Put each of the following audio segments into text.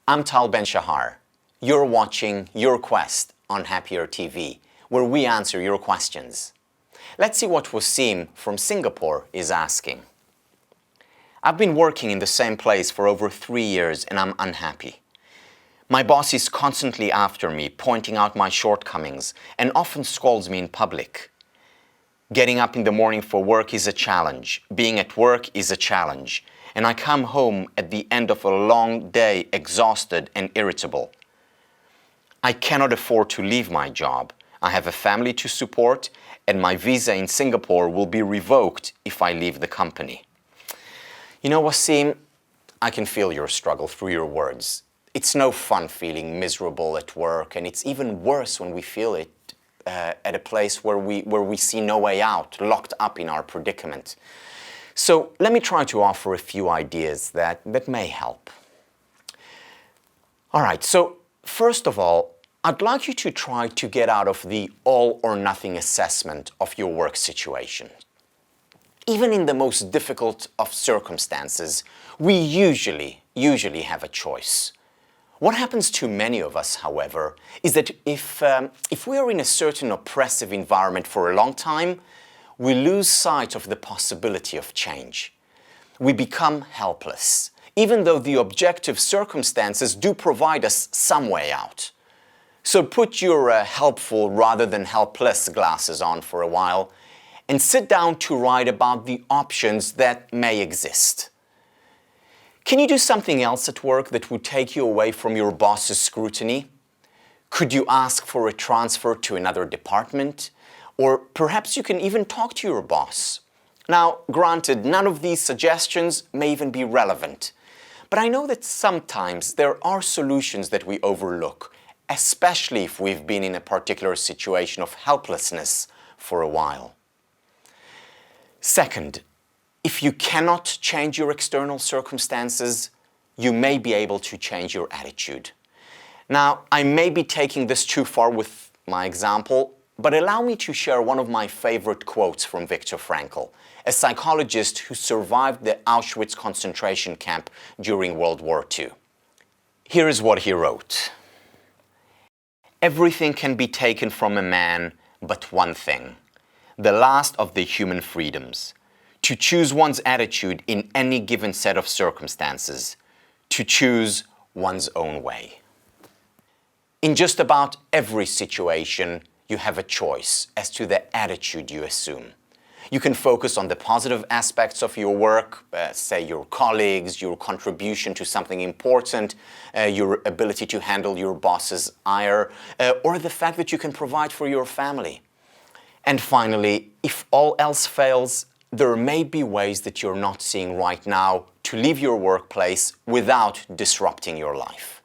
I'm Tal Ben Shahar. You're watching Your Quest on Happier TV, where we answer your questions. Let's see what Wasim from Singapore is asking. I've been working in the same place for over 3 years and I'm unhappy. My boss is constantly after me, pointing out my shortcomings, and often scolds me in public. Getting up in the morning for work is a challenge. Being at work is a challenge. And I come home at the end of a long day exhausted and irritable. I cannot afford to leave my job. I have a family to support, and my visa in Singapore will be revoked if I leave the company. You know, Wasim, I can feel your struggle through your words. It's no fun feeling miserable at work, and it's even worse when we feel it at a place where we see no way out, locked up in our predicament. So let me try to offer a few ideas that may help. All right, so first of all, I'd like you to try to get out of the all or nothing assessment of your work situation. Even in the most difficult of circumstances, we usually have a choice. What happens to many of us, however, is that if we are in a certain oppressive environment for a long time, we lose sight of the possibility of change. We become helpless, even though the objective circumstances do provide us some way out. So put your helpful rather than helpless glasses on for a while and sit down to write about the options that may exist. Can you do something else at work that would take you away from your boss's scrutiny? Could you ask for a transfer to another department? Or perhaps you can even talk to your boss. Now, granted, none of these suggestions may even be relevant, but I know that sometimes there are solutions that we overlook, especially if we've been in a particular situation of helplessness for a while. Second, if you cannot change your external circumstances, you may be able to change your attitude. Now, I may be taking this too far with my example, but allow me to share one of my favorite quotes from Viktor Frankl, a psychologist who survived the Auschwitz concentration camp during World War II. Here is what he wrote. "Everything can be taken from a man but one thing, the last of the human freedoms. To choose one's attitude in any given set of circumstances, to choose one's own way." In just about every situation, you have a choice as to the attitude you assume. You can focus on the positive aspects of your work, say your colleagues, your contribution to something important, your ability to handle your boss's ire, or the fact that you can provide for your family. And finally, if all else fails, there may be ways that you're not seeing right now to leave your workplace without disrupting your life.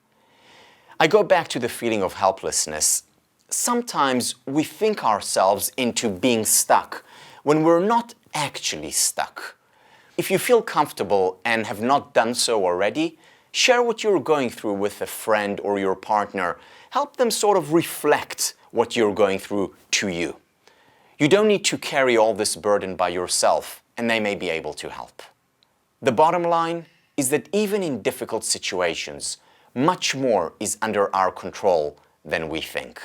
I go back to the feeling of helplessness. Sometimes we think ourselves into being stuck when we're not actually stuck. If you feel comfortable and have not done so already, share what you're going through with a friend or your partner. Help them sort of reflect what you're going through to you. You don't need to carry all this burden by yourself, and they may be able to help. The bottom line is that even in difficult situations, much more is under our control than we think.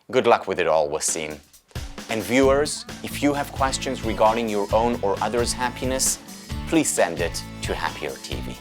Good luck with it all, Wasim. And viewers, if you have questions regarding your own or others' happiness, please send it to Happier TV.